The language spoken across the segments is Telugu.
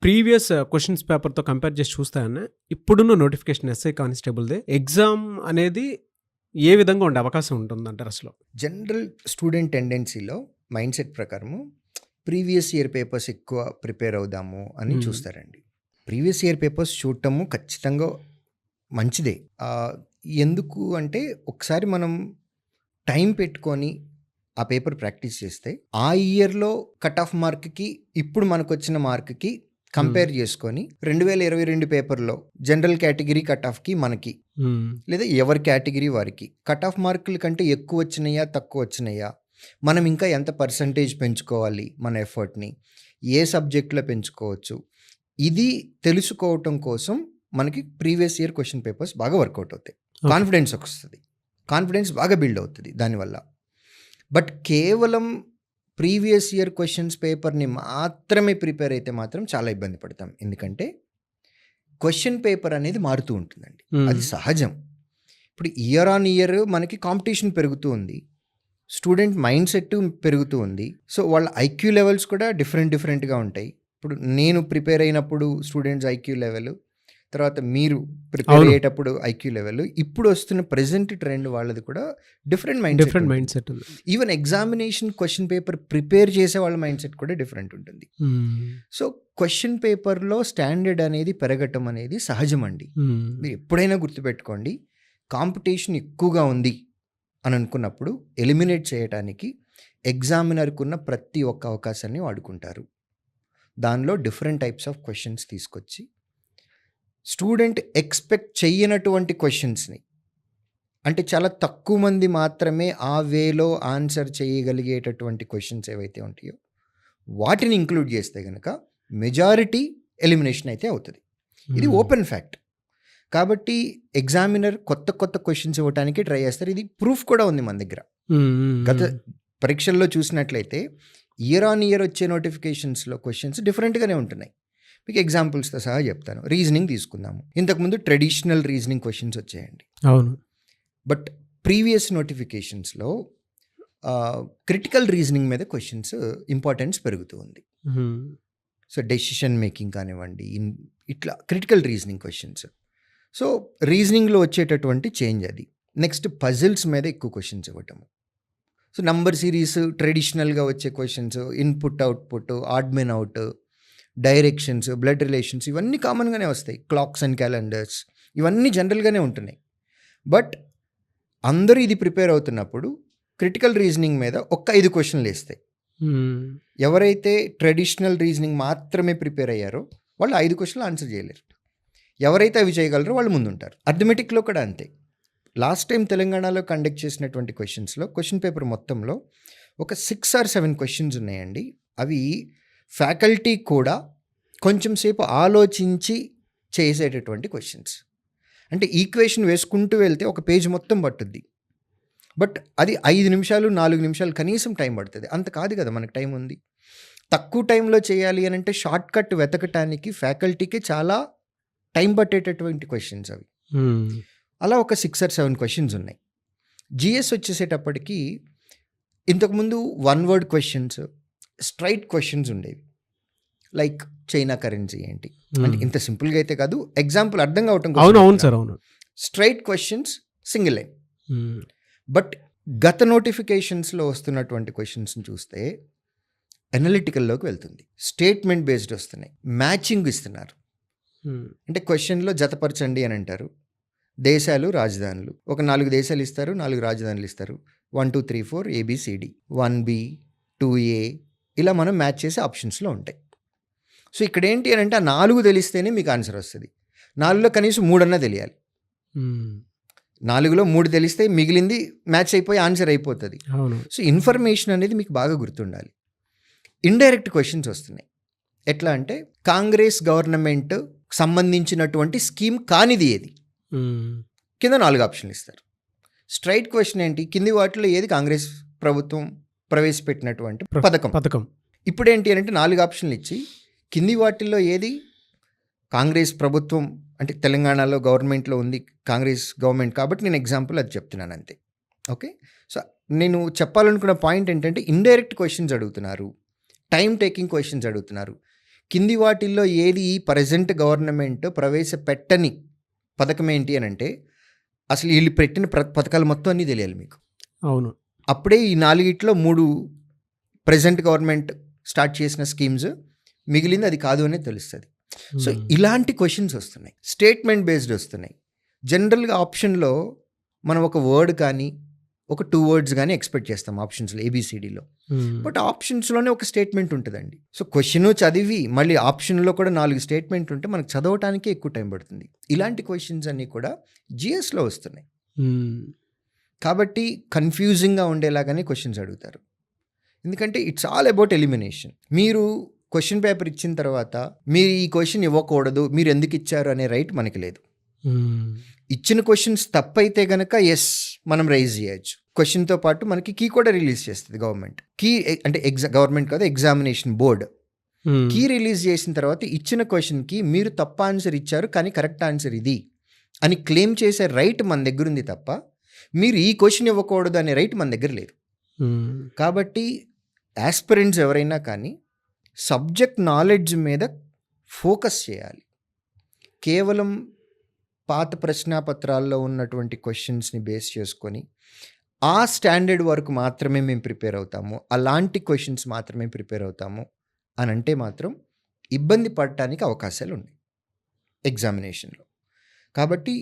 ప్రీవియస్ క్వెషన్స్ పేపర్‌తో కంపేర్ చేసి చూస్తే అన్న, ఇప్పుడున్న నోటిఫికేషన్ ఎస్ఐ కానిస్టేబుల్‌ది ఎగ్జామ్ అనేది ఏ విధంగా ఉండే అవకాశం ఉంటుందంటారు అసలు? జనరల్ స్టూడెంట్ టెండెన్సీలో మైండ్ సెట్ ప్రకారము ప్రీవియస్ ఇయర్ పేపర్స్ ఎక్కువ ప్రిపేర్ అవుదాము అని చూస్తారండి. ప్రీవియస్ ఇయర్ పేపర్స్ చూడటము ఖచ్చితంగా మంచిదే. ఎందుకు అంటే ఒకసారి మనం టైం పెట్టుకొని ఆ పేపర్ ప్రాక్టీస్ చేస్తే ఆ ఇయర్లో కట్ ఆఫ్ మార్క్కి ఇప్పుడు మనకు వచ్చిన మార్క్కి కంపేర్ చేసుకొని 2022 పేపర్లో జనరల్ కేటగిరీ కట్ ఆఫ్కి మనకి లేదా ఎవరి కేటగిరీ వారికి కట్ ఆఫ్ మార్కుల కంటే ఎక్కువ వచ్చినాయా తక్కువ వచ్చినాయా, మనం ఇంకా ఎంత పర్సంటేజ్ పెంచుకోవాలి, మన ఎఫర్ట్ని ఏ సబ్జెక్ట్లో పెంచుకోవచ్చు, ఇది తెలుసుకోవటం కోసం మనకి ప్రీవియస్ ఇయర్ క్వశ్చన్ పేపర్స్ బాగా వర్కౌట్ అవుతాయి. కాన్ఫిడెన్స్ వస్తుంది, కాన్ఫిడెన్స్ బాగా బిల్డ్ అవుతుంది దానివల్ల. బట్ కేవలం ప్రీవియస్ ఇయర్ క్వశ్చన్స్ పేపర్ని మాత్రమే ప్రిపేర్ అయితే మాత్రం చాలా ఇబ్బంది పడతాం. ఎందుకంటే క్వశ్చన్ పేపర్ అనేది మారుతూ ఉంటుందండి, అది సహజం. ఇప్పుడు ఇయర్ ఆన్ ఇయర్ మనకి కాంపిటీషన్ పెరుగుతూ ఉంది, స్టూడెంట్ మైండ్ సెట్ పెరుగుతూ ఉంది. సో వాళ్ళ ఐక్యూ లెవెల్స్ కూడా డిఫరెంట్గా ఉంటాయి. ఇప్పుడు నేను ప్రిపేర్ అయినప్పుడు స్టూడెంట్స్ ఐక్యూ లెవెల్, తర్వాత మీరు ప్రిపేర్ అయ్యేటప్పుడు ఐక్యూ లెవెల్, ఇప్పుడు వస్తున్న ప్రెజెంట్ ట్రెండ్ వాళ్ళది కూడా డిఫరెంట్ మైండ్ సెట్ ఉంది. Even examination question paper prepare చేసే వాళ్ళ మైండ్ సెట్ కూడా డిఫరెంట్ ఉంటుంది. సో క్వశ్చన్ పేపర్లో స్టాండర్డ్ అనేది పెరగటం అనేది సహజం అండి. మీరు ఎప్పుడైనా గుర్తుపెట్టుకోండి, కాంపిటీషన్ ఎక్కువగా ఉంది అని అనుకున్నప్పుడు ఎలిమినేట్ చేయడానికి ఎగ్జామినర్కి ఉన్న ప్రతి ఒక్క అవకాశాన్ని వాడుకుంటారు. దానిలో డిఫరెంట్ టైప్స్ ఆఫ్ క్వశ్చన్స్ తీసుకొచ్చి స్టూడెంట్ ఎక్స్పెక్ట్ చేయనటువంటి క్వశ్చన్స్ని, అంటే చాలా తక్కువ మంది మాత్రమే ఆ వేలో ఆన్సర్ చేయగలిగేటటువంటి క్వశ్చన్స్ ఏవైతే ఉంటాయో వాటిని ఇంక్లూడ్ చేస్తే కనుక మెజారిటీ ఎలిమినేషన్ అయితే అవుతుంది. ఇది ఓపెన్ ఫ్యాక్ట్. కాబట్టి ఎగ్జామినర్ కొత్త క్వశ్చన్స్ ఇవ్వడానికి ట్రై చేస్తారు. ఇది ప్రూఫ్ కూడా ఉంది మన దగ్గర. గత పరీక్షల్లో చూసినట్లయితే ఇయర్ ఆన్ ఇయర్ వచ్చే నోటిఫికేషన్స్లో క్వశ్చన్స్ డిఫరెంట్గానే ఉంటున్నాయి. మీకు ఎగ్జాంపుల్స్తో సహా చెప్తాను. రీజనింగ్ తీసుకుందాము. ఇంతకుముందు ట్రెడిషనల్ రీజనింగ్ క్వశ్చన్స్ వచ్చాయండి. అవును. బట్ ప్రీవియస్ నోటిఫికేషన్స్లో క్రిటికల్ రీజనింగ్ మీద క్వశ్చన్స్ ఇంపార్టెన్స్ పెరుగుతూ ఉంది. సో డెసిషన్ మేకింగ్ కానివ్వండి, ఇట్లా క్రిటికల్ రీజనింగ్ క్వశ్చన్స్. సో రీజనింగ్లో వచ్చేటటువంటి చేంజ్ అది. నెక్స్ట్ పజిల్స్ మీద ఎక్కువ క్వశ్చన్స్ ఇవ్వటము. సో నంబర్ సిరీస్ ట్రెడిషనల్గా వచ్చే questions, input output, odd men out, directions, blood relations, ఇవన్నీ కామన్గానే వస్తాయి. క్లాక్స్ అండ్ క్యాలెండర్స్, ఇవన్నీ జనరల్గానే ఉంటున్నాయి. బట్ అందరూ ఇది ప్రిపేర్ అవుతున్నప్పుడు క్రిటికల్ రీజనింగ్ మీద 5 క్వశ్చన్లు వేస్తాయి. ఎవరైతే ట్రెడిషనల్ రీజనింగ్ మాత్రమే ప్రిపేర్ అయ్యారో వాళ్ళు 5 క్వశ్చన్లు ఆన్సర్ చేయలేరు. ఎవరైతే అవి చేయగలరో వాళ్ళు ముందుంటారు. అర్థమెటిక్లో కూడా అంతే. లాస్ట్ టైం తెలంగాణలో కండక్ట్ చేసినటువంటి క్వశ్చన్స్లో క్వశ్చన్ పేపర్ మొత్తంలో ఒక 6 or 7 క్వశ్చన్స్ ఉన్నాయండి. అవి ఫ్యాకల్టీ కూడా కొంచెం సేపు ఆలోచించి చేసేటటువంటి క్వశ్చన్స్. అంటే ఈక్వేషన్ వేసుకుంటూ వెళ్తే ఒక పేజ్ మొత్తం పట్టుద్ది. బట్ అది 5 నిమిషాలు 4 నిమిషాలు కనీసం టైం పడుతుంది. అంత కాదు కదా, మనకు టైం ఉంది. తక్కువ టైంలో చేయాలి అని అంటే షార్ట్ కట్ వెతకటానికి ఫ్యాకల్టీకి చాలా టైం పట్టేటటువంటి క్వశ్చన్స్ అవి. అలా ఒక 6 or 7 క్వశ్చన్స్ ఉన్నాయి. జిఎస్ వచ్చేసేటప్పటికి ఇంతకుముందు 1 word క్వశ్చన్స్, స్ట్రైట్ క్వశ్చన్స్ ఉండేవి. లైక్ చైనా కరెన్సీ ఏంటి అంటే ఇంత సింపుల్గా అయితే కాదు, ఎగ్జాంపుల్ అర్థం కావటం కోసం straight questions, single line. But గత నోటిఫికేషన్స్లో వస్తున్నటువంటి క్వశ్చన్స్ని చూస్తే అనలిటికల్లోకి వెళ్తుంది. స్టేట్మెంట్ బేస్డ్ వస్తున్నాయి, మ్యాచింగ్ ఇస్తున్నారు. అంటే క్వశ్చన్లో జతపరచండి అని అంటారు. దేశాలు, రాజధానులు, ఒక 4 దేశాలు ఇస్తారు, 4 రాజధానులు ఇస్తారు. 1 2 3 4 ABCD, 1B 2A, ఇలా మనం మ్యాచ్ చేసే ఆప్షన్స్లో ఉంటాయి. సో ఇక్కడ ఏంటి అని అంటే ఆ 4 తెలిస్తేనే మీకు ఆన్సర్ వస్తుంది. 4లో కనీసం 3 అన్నా తెలియాలి. 4లో 3 తెలిస్తే మిగిలింది మ్యాచ్ అయిపోయి ఆన్సర్ అయిపోతుంది. సో ఇన్ఫర్మేషన్ అనేది మీకు బాగా గుర్తుండాలి. ఇండైరెక్ట్ క్వశ్చన్స్ వస్తున్నాయి. ఎట్లా అంటే కాంగ్రెస్ గవర్నమెంట్ సంబంధించినటువంటి స్కీమ్ కానిది ఏది, కింద 4 ఆప్షన్లు ఇస్తారు. స్ట్రైట్ క్వశ్చన్ ఏంటి, కింది వాటిలో ఏది కాంగ్రెస్ ప్రభుత్వం ప్రవేశపెట్టినటువంటి పథకం. ఇప్పుడు ఏంటి అని అంటే 4 ఆప్షన్లు ఇచ్చి కింది వాటిల్లో ఏది కాంగ్రెస్ ప్రభుత్వం, అంటే తెలంగాణలో గవర్నమెంట్లో ఉంది కాంగ్రెస్ గవర్నమెంట్ కాబట్టి నేను ఎగ్జాంపుల్ అది చెప్తున్నాను అంతే. ఓకే. సో నేను చెప్పాలనుకున్న పాయింట్ ఏంటంటే ఇండైరెక్ట్ క్వశ్చన్స్ అడుగుతున్నారు, టైం టేకింగ్ క్వశ్చన్స్ అడుగుతున్నారు. కింది వాటిల్లో ఏది ఈ ప్రెజెంట్ గవర్నమెంట్ ప్రవేశపెట్టని పథకం ఏంటి అని అంటే అసలు వీళ్ళు పెట్టిన పథకాలు మొత్తం అన్నీ తెలియాలి మీకు. అవును. అప్పుడే ఈ 4 ప్రెజెంట్ గవర్నమెంట్ స్టార్ట్ చేసిన స్కీమ్స్ మిగిలింది అది కాదు అనేది తెలుస్తుంది. సో ఇలాంటి క్వశ్చన్స్ వస్తున్నాయి, స్టేట్మెంట్ బేస్డ్ వస్తున్నాయి. జనరల్గా ఆప్షన్లో మనం ఒక వర్డ్ కానీ ఒక 2 words కానీ ఎక్స్పెక్ట్ చేస్తాం ఆప్షన్స్లో, ఏబిసిడిలో. బట్ ఆప్షన్స్లోనే ఒక స్టేట్మెంట్ ఉంటుందండి. సో క్వశ్చన్ చదివి మళ్ళీ ఆప్షన్లో కూడా 4 స్టేట్మెంట్ ఉంటే మనకు చదవటానికే ఎక్కువ టైం పడుతుంది. ఇలాంటి క్వశ్చన్స్ అన్నీ కూడా జిఎస్లో వస్తున్నాయి. కాబట్టి కన్ఫ్యూజింగ్గా ఉండేలాగానే క్వశ్చన్స్ అడుగుతారు. ఎందుకంటే ఇట్స్ ఆల్ అబౌట్ ఎలిమినేషన్. మీరు క్వశ్చన్ పేపర్ ఇచ్చిన తర్వాత మీరు ఈ క్వశ్చన్ ఇవ్వకూడదు, మీరు ఎందుకు ఇచ్చారు అనే రైట్ మనకి లేదు. ఇచ్చిన క్వశ్చన్స్ తప్పైతే గనక ఎస్ మనం రైజ్ చేయొచ్చు. క్వశ్చన్తో పాటు మనకి కీ కూడా రిలీజ్ చేస్తుంది గవర్నమెంట్. కీ అంటే గవర్నమెంట్ కాదు, ఎగ్జామినేషన్ బోర్డ్ కీ రిలీజ్ చేసిన తర్వాత ఇచ్చిన క్వశ్చన్కి మీరు తప్ప ఆన్సర్ ఇచ్చారు కానీ కరెక్ట్ ఆన్సర్ ఇది అని క్లెయిమ్ చేసే రైట్ మన దగ్గర ఉంది తప్ప మీరు ఈ క్వశ్చన్ ఇవ్వకూడదు అనే రైట్ మన దగ్గర లేదు. కాబట్టి యాస్పిరెంట్స్ ఎవరైనా కానీ సబ్జెక్ట్ నాలెడ్జ్ మీద ఫోకస్ చేయాలి. కేవలం పాత ప్రశ్నాపత్రాల్లో ఉన్నటువంటి క్వశ్చన్స్ని బేస్ చేసుకొని ఆ స్టాండర్డ్ వరకు మాత్రమే మేము ప్రిపేర్ అవుతాము, అలాంటి క్వశ్చన్స్ మాత్రమే ప్రిపేర్ అవుతాము అని అంటే మాత్రం ఇబ్బంది పడటానికి అవకాశాలు ఉన్నాయి ఎగ్జామినేషన్లో. కాబట్టి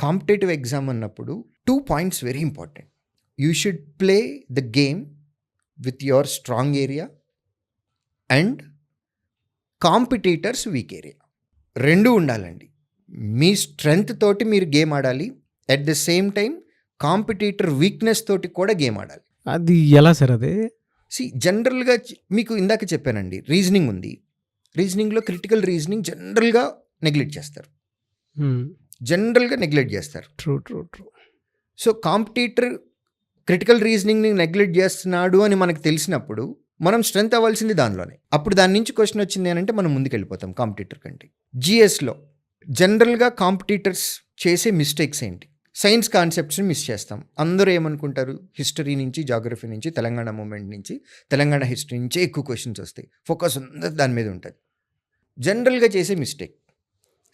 కాంపిటేటివ్ ఎగ్జామ్ అన్నప్పుడు 2 points very important. You should play the game with your strong area and competitors weak area. 2 ఉండాలండి. మీ స్ట్రెంగ్త్ తోటి మీరు గేమ్ ఆడాలి, at the same time competitor weakness తోటి కూడా గేమ్ ఆడాలి. అది ఎలా సార్? అదే జనరల్గా మీకు ఇందాక చెప్పానండి, రీజనింగ్ ఉంది. రీజనింగ్లో క్రిటికల్ రీజనింగ్ జనరల్గా నెగ్లెక్ట్ చేస్తారు. True true true. So competitor critical రీజనింగ్ని నెగ్లెక్ట్ చేస్తున్నాడు అని మనకు తెలిసినప్పుడు మనం స్ట్రెంగ్త్ అవ్వాల్సింది దానిలోనే. అప్పుడు దాని నుంచి క్వశ్చన్ వచ్చింది అని అంటే మనం ముందుకెళ్ళిపోతాం కాంపిటీటర్ కంటే. జిఎస్లో జనరల్గా కాంపిటీటర్స్ చేసే మిస్టేక్స్ ఏంటి? సైన్స్ కాన్సెప్ట్స్ని మిస్ చేస్తాం. అందరూ ఏమనుకుంటారు, హిస్టరీ నుంచి, జాగ్రఫీ నుంచి, తెలంగాణ మూమెంట్ నుంచి, తెలంగాణ హిస్టరీ నుంచే ఎక్కువ క్వశ్చన్స్ వస్తాయి, ఫోకస్ అందరూ దాని మీద ఉంటుంది. జనరల్గా చేసే మిస్టేక్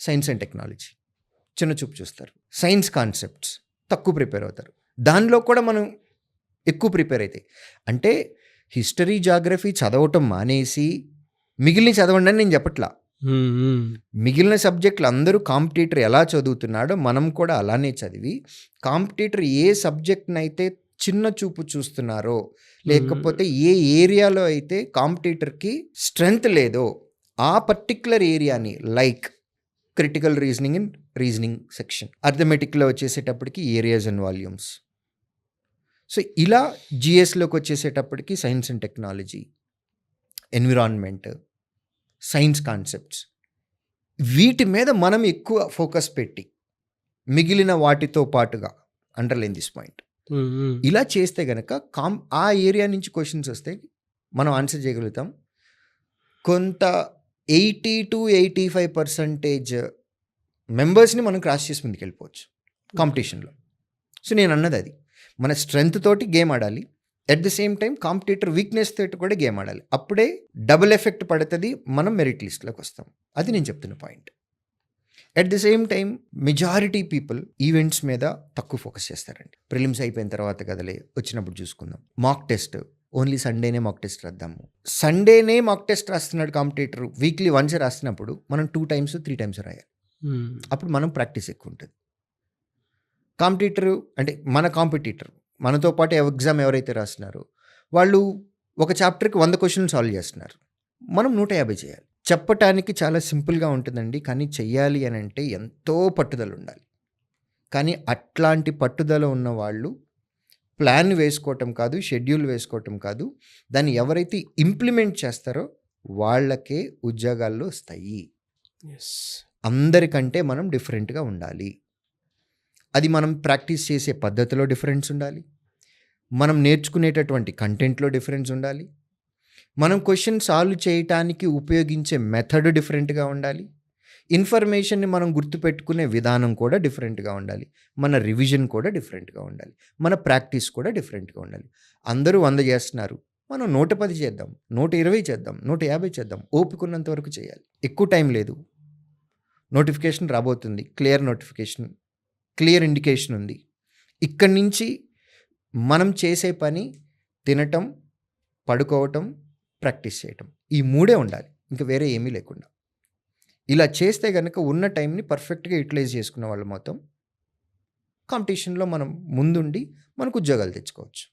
సైన్స్ అండ్ టెక్నాలజీ చిన్న చూపు చూస్తారు. సైన్స్ కాన్సెప్ట్స్ తక్కువ ప్రిపేర్ అవుతారు. దానిలో కూడా మనం ఎక్కువ ప్రిపేర్ అవుతాయి. అంటే హిస్టరీ, జాగ్రఫీ చదవటం మానేసి మిగిలిన చదవండి అని నేను చెప్పట్లా. మిగిలిన సబ్జెక్టులు అందరూ కాంపిటీటర్ ఎలా చదువుతున్నాడో మనం కూడా అలానే చదివి కాంపిటీటర్ ఏ సబ్జెక్ట్నైతే చిన్న చూపు చూస్తున్నారో, లేకపోతే ఏ ఏరియాలో అయితే కాంపిటీటర్కి స్ట్రెంగ్త్ లేదో ఆ పర్టిక్యులర్ ఏరియాని, like critical reasoning and reasoning section, అర్థమెటిక్లో వచ్చేసేటప్పటికి ఏరియాస్ అండ్ వాల్యూమ్స్. సో ఇలా జిఎస్లోకి వచ్చేసేటప్పటికి science and technology, environment, science concepts, వీటి మీద మనం ఎక్కువ ఫోకస్ పెట్టి మిగిలిన వాటితో పాటుగా అండర్లైన్ దిస్ పాయింట్ ఇలా చేస్తే గనక ఆ ఏరియా నుంచి క్వశ్చన్స్ వస్తే మనం ఆన్సర్ చేయగలుగుతాం. కొంత 80 to 85% మెంబర్స్ని మనం క్రాస్ చేసి ముందుకు వెళ్ళిపోవచ్చు కాంపిటీషన్లో. సో నేను అన్నది అది, మన స్ట్రెంగ్త్ తోటి గేమ్ ఆడాలి, at the same time competitor weakness తోటి కూడా గేమ్ ఆడాలి. అప్పుడే డబుల్ ఎఫెక్ట్ పడుతుంది, మనం మెరిట్ లిస్ట్లోకి వస్తాం. అది నేను చెప్తున్న point. At the same time majority people events మీద తక్కువ ఫోకస్ చేస్తారండి. ప్రిలిమ్స్ అయిపోయిన తర్వాత కదలే వచ్చినప్పుడు చూసుకుందాం. మాక్ టెస్ట్ ఓన్లీ సండేనే మాక్ టెస్ట్ రాద్దాము. సండేనే మాక్ టెస్ట్ రాస్తున్నాడు కాంపిటీటర్, వీక్లీ వన్స్ రాస్తున్నప్పుడు మనం 2 times 3 times రాయాలి. అప్పుడు మనం ప్రాక్టీస్ ఎక్కువ ఉంటుంది. కాంపిటీటరు అంటే మన కాంపిటీటర్ మనతో పాటు ఎగ్జామ్ ఎవరైతే రాస్తున్నారో వాళ్ళు ఒక చాప్టర్కి 100 questions సాల్వ్ చేస్తున్నారు, మనం 150 చేయాలి. చెప్పటానికి చాలా సింపుల్గా ఉంటుందండి, కానీ చెయ్యాలి అని అంటే ఎంతో పట్టుదల ఉండాలి. కానీ అట్లాంటి పట్టుదల ఉన్న వాళ్ళు ప్లాన్ వేసుకోవటం కాదు, షెడ్యూల్ వేసుకోవటం కాదు, దాన్ని ఎవరైతే ఇంప్లిమెంట్ చేస్తారో వాళ్ళకే ఉద్యోగాల్లో వస్తాయి. అందరికంటే మనం డిఫరెంట్గా ఉండాలి. అది మనం ప్రాక్టీస్ చేసే పద్ధతిలో డిఫరెన్స్ ఉండాలి, మనం నేర్చుకునేటటువంటి కంటెంట్లో డిఫరెన్స్ ఉండాలి, మనం క్వశ్చన్ సాల్వ్ చేయటానికి ఉపయోగించే మెథడ్ డిఫరెంట్గా ఉండాలి, ఇన్ఫర్మేషన్ని మనం గుర్తుపెట్టుకునే విధానం కూడా డిఫరెంట్గా ఉండాలి, మన రివిజన్ కూడా డిఫరెంట్గా ఉండాలి, మన ప్రాక్టీస్ కూడా డిఫరెంట్గా ఉండాలి. అందరూ 100 చేస్తున్నారు, మనం 110 చేద్దాం, 120 చేద్దాం, 150 చేద్దాం. ఓపిక ఉన్నంత వరకు చేయాలి. ఎక్కువ టైం లేదు. నోటిఫికేషన్ రాబోతుంది. క్లియర్ నోటిఫికేషన్, క్లియర్ ఇండికేషన్ ఉంది. ఇక్కడి నుంచి మనం చేసే పని తినటం, పడుకోవటం, ప్రాక్టీస్ చేయటం. ఈ 3 ఉండాలి. ఇంక వేరే ఏమీ లేకుండా. ఇలా చేస్తే గనక ఉన్న టైంని పర్ఫెక్ట్‌గా యుటిలైజ్ చేసుకున్న వాళ్ళమవుతాం. కాంపిటీషన్‌లో మనం ముందుండి మనకు ఉద్యోగాలు తెచ్చుకోవచ్చు.